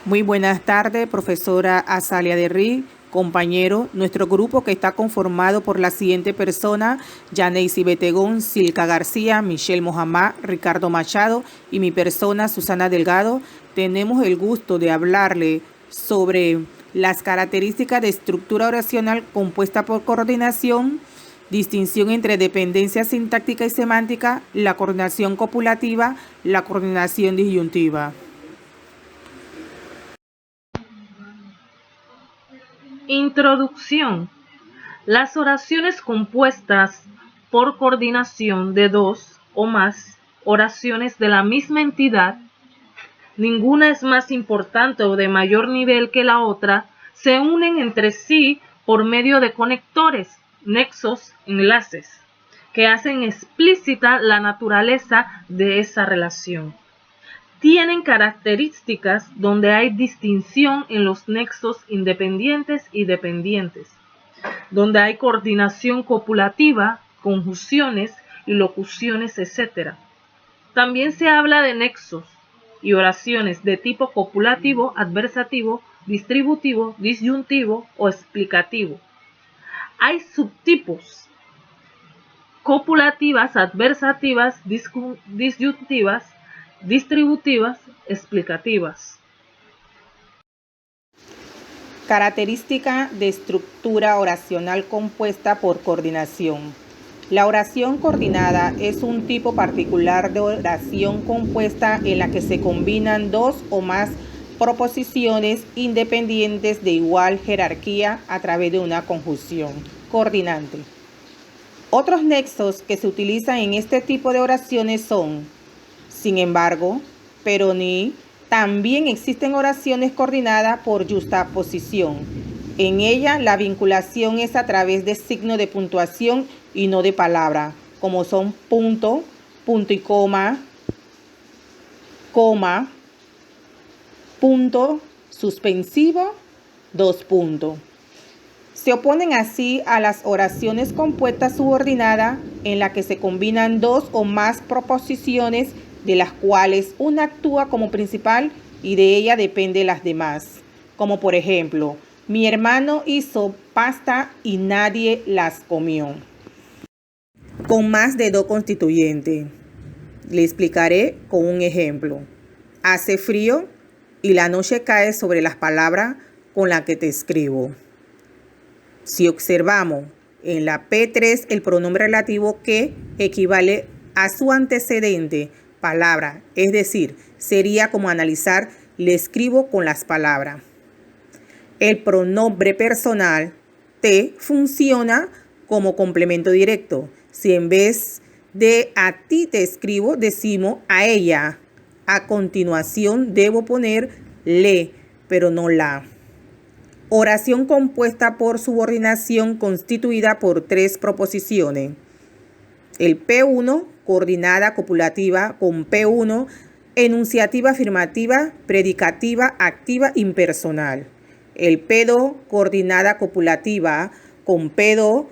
Muy buenas tardes, profesora Azalia de Rí, compañero. Nuestro grupo que está conformado por la siguiente persona: Yaneisi Betegón, Silka García, Michelle Mohamad, Ricardo Machado y mi persona, Susana Delgado. Tenemos el gusto de hablarle sobre las características de estructura oracional compuesta por coordinación, distinción entre dependencia sintáctica y semántica, la coordinación copulativa, la coordinación disyuntiva. Introducción. Las oraciones compuestas por coordinación de dos o más oraciones de la misma entidad, ninguna es más importante o de mayor nivel que la otra, se unen entre sí por medio de conectores, nexos, enlaces, que hacen explícita la naturaleza de esa relación. Tienen características donde hay distinción en los nexos independientes y dependientes, donde hay coordinación copulativa, conjunciones y locuciones, etc. También se habla de nexos y oraciones de tipo copulativo, adversativo, distributivo, disyuntivo o explicativo. Hay subtipos: copulativas, adversativas, disyuntivas, distributivas, explicativas. Característica de estructura oracional compuesta por coordinación. La oración coordinada es un tipo particular de oración compuesta en la que se combinan dos o más proposiciones independientes de igual jerarquía a través de una conjunción coordinante. Otros nexos que se utilizan en este tipo de oraciones son: sin embargo, pero ni. También existen oraciones coordinadas por yuxtaposición. En ella la vinculación es a través de signo de puntuación y no de palabra, como son punto, punto y coma, punto suspensivo, dos puntos. Se oponen así a las oraciones compuestas subordinadas, en la que se combinan dos o más proposiciones, de las cuales una actúa como principal y de ella dependen las demás. Como por ejemplo, mi hermano hizo pasta y nadie las comió. Con más de dos constituyentes. Le explicaré con un ejemplo. Hace frío y la noche cae sobre las palabras con las que te escribo. Si observamos en la P3 el pronombre relativo que equivale a su antecedente, palabra, es decir, sería como analizar le escribo con las palabras. El pronombre personal te funciona como complemento directo. Si en vez de a ti te escribo, decimos a ella. A continuación debo poner le, pero no la. Oración compuesta por subordinación constituida por tres proposiciones. El P1, coordinada copulativa con P1, enunciativa afirmativa, predicativa, activa, impersonal. El P2, coordinada copulativa con P2,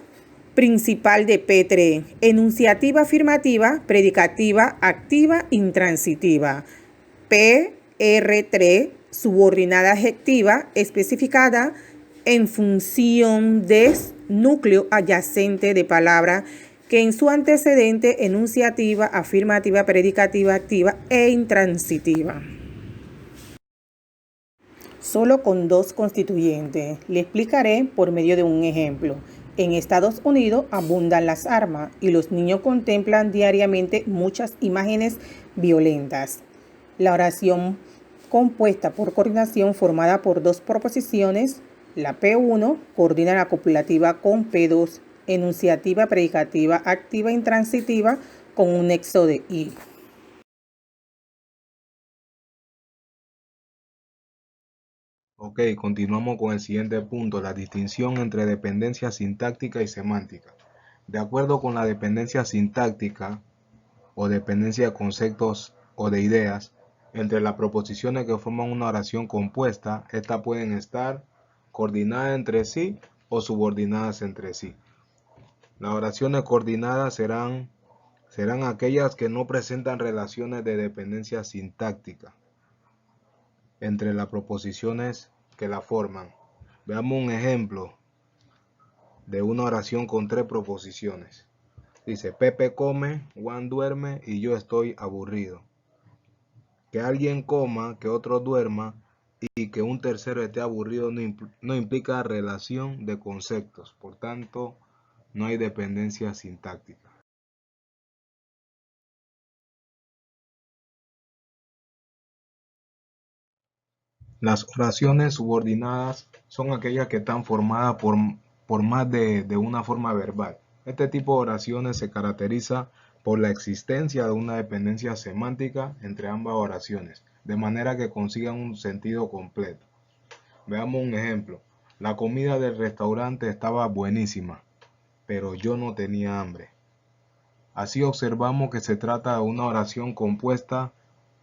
principal de P3, enunciativa afirmativa, predicativa, activa, intransitiva. PR3, subordinada adjetiva, especificada en función de núcleo adyacente de palabra que en su antecedente enunciativa, afirmativa, predicativa, activa e intransitiva. Solo con dos constituyentes. Le explicaré por medio de un ejemplo. En Estados Unidos abundan las armas y los niños contemplan diariamente muchas imágenes violentas. La oración compuesta por coordinación formada por dos proposiciones, la P1 coordina la copulativa con P2, enunciativa, predicativa, activa, intransitiva, con un nexo de I. Ok, continuamos con el siguiente punto, la distinción entre dependencia sintáctica y semántica. De acuerdo con la dependencia sintáctica o dependencia de conceptos o de ideas, entre las proposiciones que forman una oración compuesta, estas pueden estar coordinadas entre sí o subordinadas entre sí. Las oraciones coordinadas serán aquellas que no presentan relaciones de dependencia sintáctica. entre las proposiciones que la forman. Veamos un ejemplo de una oración con 3 proposiciones. Dice, Pepe come, Juan duerme y yo estoy aburrido. Que alguien coma, que otro duerma y que un tercero esté aburrido no implica relación de conceptos. Por tanto, no hay dependencia sintáctica. Las oraciones subordinadas son aquellas que están formadas por más de una forma verbal. Este tipo de oraciones se caracteriza por la existencia de una dependencia semántica entre ambas oraciones, de manera que consigan un sentido completo. Veamos un ejemplo. La comida del restaurante estaba buenísima, pero yo no tenía hambre. Así observamos que se trata de una oración compuesta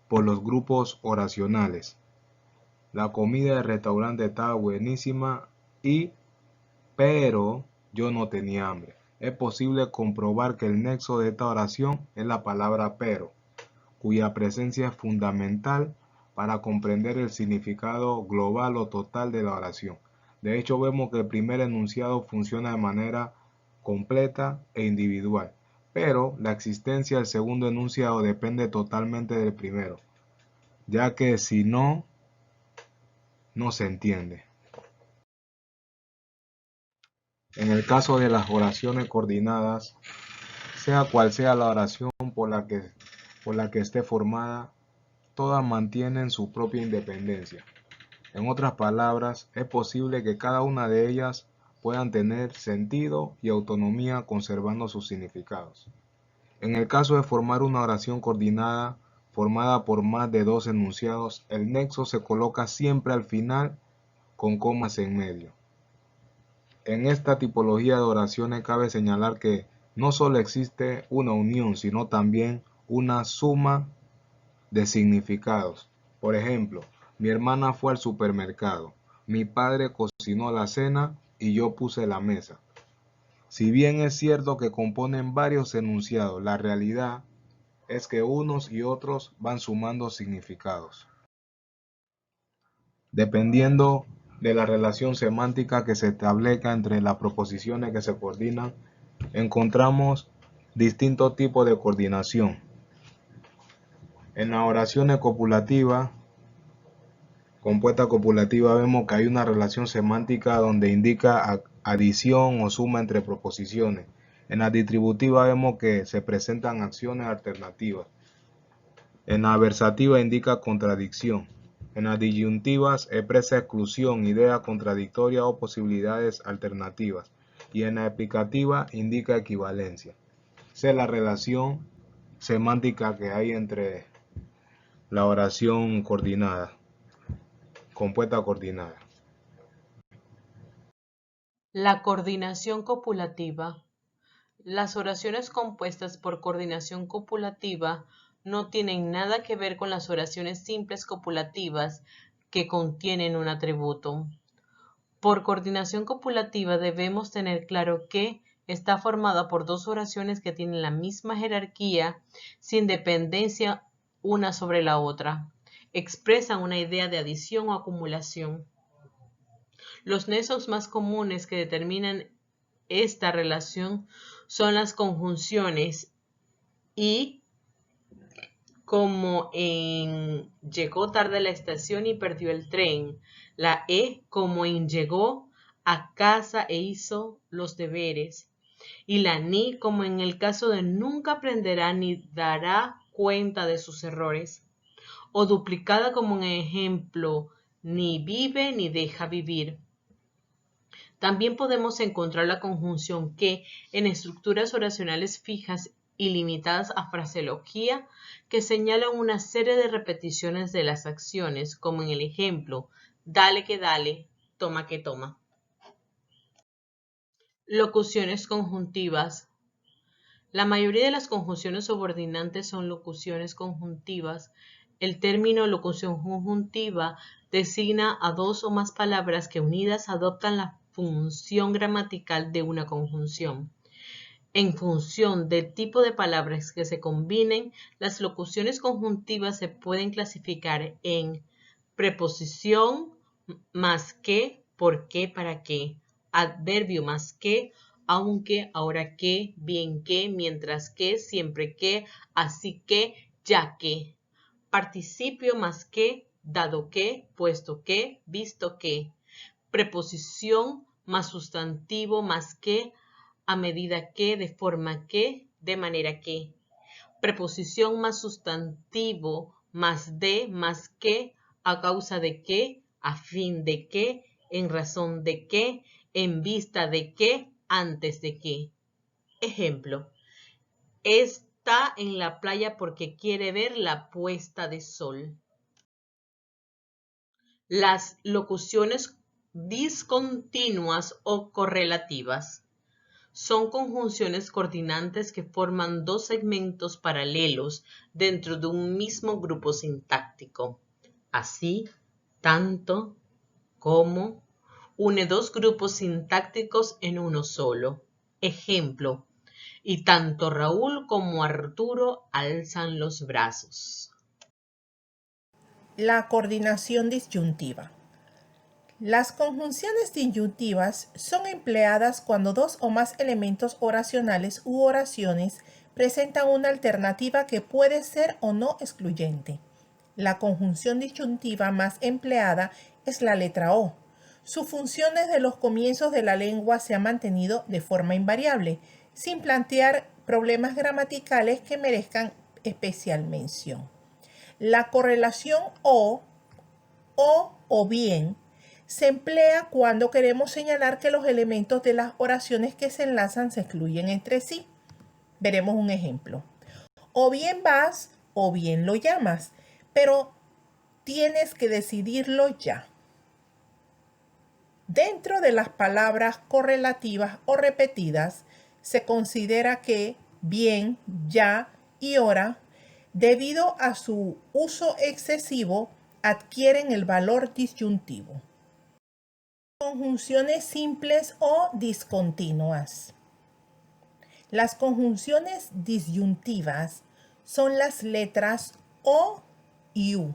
por los grupos oracionales. La comida del restaurante estaba buenísima pero yo no tenía hambre. Es posible comprobar que el nexo de esta oración es la palabra pero, cuya presencia es fundamental para comprender el significado global o total de la oración. De hecho, vemos que el primer enunciado funciona de manera completa e individual, pero la existencia del segundo enunciado depende totalmente del primero, ya que si no, no se entiende. En el caso de las oraciones coordinadas, sea cual sea la oración por la que esté formada, todas mantienen su propia independencia. En otras palabras, es posible que cada una de ellas puedan tener sentido y autonomía conservando sus significados. En el caso de formar una oración coordinada formada por más de 2 enunciados, el nexo se coloca siempre al final con comas en medio. En esta tipología de oraciones cabe señalar que no solo existe una unión, sino también una suma de significados. Por ejemplo, mi hermana fue al supermercado, mi padre cocinó la cena y yo puse la mesa. Si bien es cierto que componen varios enunciados, la realidad es que unos y otros van sumando significados. Dependiendo de la relación semántica que se establezca entre las proposiciones que se coordinan, encontramos distintos tipos de coordinación. En las oraciones copulativas, compuesta copulativa, vemos que hay una relación semántica donde indica adición o suma entre proposiciones. En la distributiva vemos que se presentan acciones alternativas. En la versativa indica contradicción. En las disyuntivas expresa exclusión, idea contradictoria o posibilidades alternativas. Y en la explicativa indica equivalencia. Esa es la relación semántica que hay entre la oración coordinada, compuesta coordinada. La coordinación copulativa. Las oraciones compuestas por coordinación copulativa no tienen nada que ver con las oraciones simples copulativas que contienen un atributo. Por coordinación copulativa debemos tener claro que está formada por 2 oraciones que tienen la misma jerarquía sin dependencia una sobre la otra. Expresan una idea de adición o acumulación. Los nexos más comunes que determinan esta relación son las conjunciones y, como en llegó tarde a la estación y perdió el tren, la como en llegó a casa e hizo los deberes, y la ni como en el caso de nunca aprenderá ni dará cuenta de sus errores, o duplicada como en ejemplo ni vive ni deja vivir. También podemos encontrar la conjunción que en estructuras oracionales fijas y limitadas a fraseología que señalan una serie de repeticiones de las acciones, como en el ejemplo, dale que dale, toma que toma. Locuciones conjuntivas. La mayoría de las conjunciones subordinantes son locuciones conjuntivas. El término locución conjuntiva designa a 2 o más palabras que unidas adoptan la función gramatical de una conjunción. En función del tipo de palabras que se combinen, las locuciones conjuntivas se pueden clasificar en preposición más que, por qué, para qué, adverbio más que, aunque, ahora que, bien que, mientras que, siempre que, así que, ya que, participio más que, dado que, puesto que, visto que, preposición más sustantivo más que, a medida que, de forma que, de manera que, preposición más sustantivo más de, más que, a causa de que, a fin de que, en razón de que, en vista de que, antes de que. Ejemplo, está en la playa porque quiere ver la puesta de sol. Las locuciones discontinuas o correlativas son conjunciones coordinantes que forman dos segmentos paralelos dentro de un mismo grupo sintáctico. Así, tanto, como, une dos grupos sintácticos en uno solo. Ejemplo, y tanto Raúl como Arturo alzan los brazos. La coordinación disyuntiva. Las conjunciones disyuntivas son empleadas cuando dos o más elementos oracionales u oraciones presentan una alternativa que puede ser o no excluyente. La conjunción disyuntiva más empleada es la letra O. Su función desde los comienzos de la lengua se ha mantenido de forma invariable, sin plantear problemas gramaticales que merezcan especial mención. La correlación o bien se emplea cuando queremos señalar que los elementos de las oraciones que se enlazan se excluyen entre sí. Veremos un ejemplo. O bien vas o bien lo llamas, pero tienes que decidirlo ya. Dentro de las palabras correlativas o repetidas, se considera que bien, ya y hora, debido a su uso excesivo, adquieren el valor disyuntivo. Conjunciones simples o discontinuas. Las conjunciones disyuntivas son las letras O y U,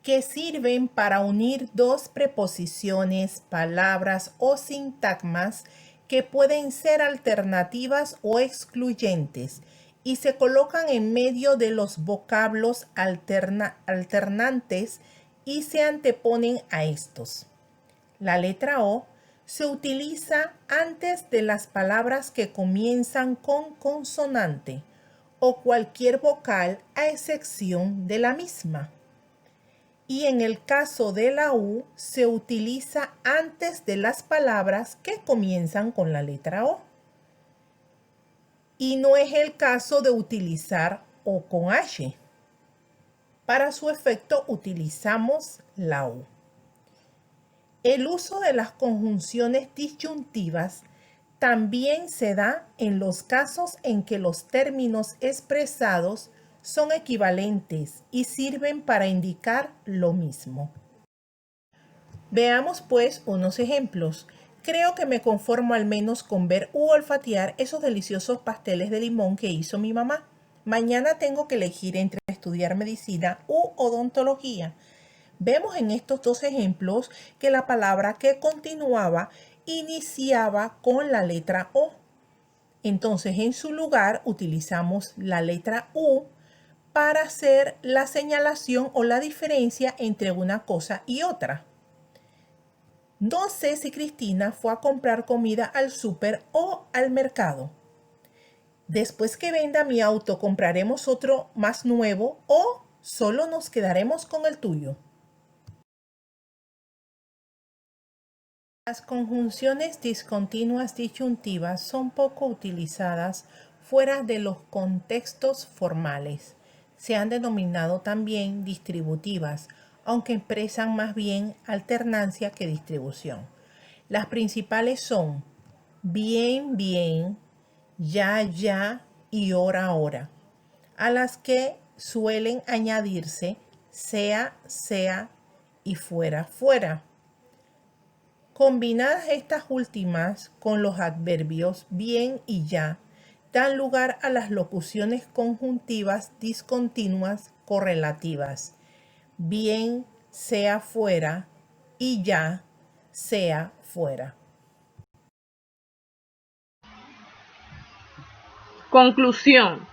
que sirven para unir dos preposiciones, palabras o sintagmas que pueden ser alternativas o excluyentes y se colocan en medio de los vocablos alternantes y se anteponen a estos. La letra O se utiliza antes de las palabras que comienzan con consonante o cualquier vocal a excepción de la misma. Y en el caso de la U se utiliza antes de las palabras que comienzan con la letra O. Y no es el caso de utilizar O con H. Para su efecto utilizamos la U. El uso de las conjunciones disyuntivas también se da en los casos en que los términos expresados son equivalentes y sirven para indicar lo mismo. Veamos pues unos ejemplos. Creo que me conformo al menos con ver u olfatear esos deliciosos pasteles de limón que hizo mi mamá. Mañana tengo que elegir entre estudiar medicina u odontología. Vemos en estos dos ejemplos que la palabra que continuaba iniciaba con la letra O. Entonces, en su lugar utilizamos la letra U para hacer la señalación o la diferencia entre una cosa y otra. No sé si Cristina fue a comprar comida al súper o al mercado. Después que venda mi auto, ¿compraremos otro más nuevo o solo nos quedaremos con el tuyo? Las conjunciones discontinuas disyuntivas son poco utilizadas fuera de los contextos formales. Se han denominado también distributivas, aunque expresan más bien alternancia que distribución. Las principales son bien, bien, ya, ya y hora, hora, a las que suelen añadirse sea, sea y fuera, fuera. Combinadas estas últimas con los adverbios bien y ya, dan lugar a las locuciones conjuntivas discontinuas correlativas. Bien, sea fuera y ya sea fuera. Conclusión.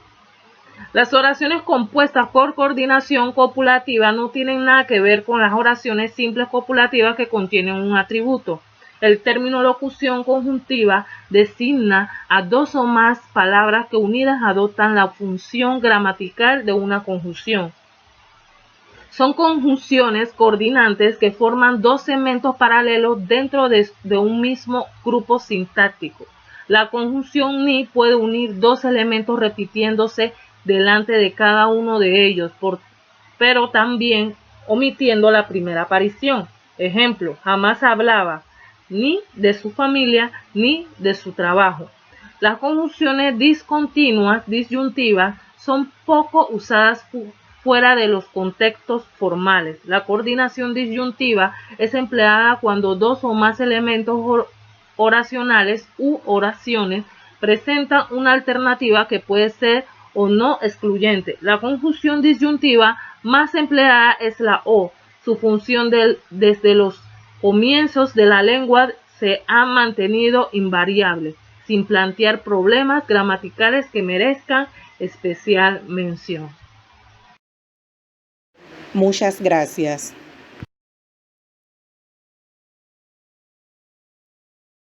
Las oraciones compuestas por coordinación copulativa no tienen nada que ver con las oraciones simples copulativas que contienen un atributo. El término locución conjuntiva designa a dos o más palabras que unidas adoptan la función gramatical de una conjunción. Son conjunciones coordinantes que forman dos segmentos paralelos dentro de un mismo grupo sintáctico. La conjunción ni puede unir dos elementos repitiéndose delante de cada uno de ellos, pero también omitiendo la primera aparición. Ejemplo, jamás hablaba ni de su familia ni de su trabajo. Las conjunciones discontinuas, disyuntivas, son poco usadas fuera de los contextos formales. La coordinación disyuntiva es empleada cuando dos o más elementos oracionales u oraciones presentan una alternativa que puede ser o no excluyente. La conjunción disyuntiva más empleada es la o. Su función desde los comienzos de la lengua se ha mantenido invariable, sin plantear problemas gramaticales que merezcan especial mención. Muchas gracias.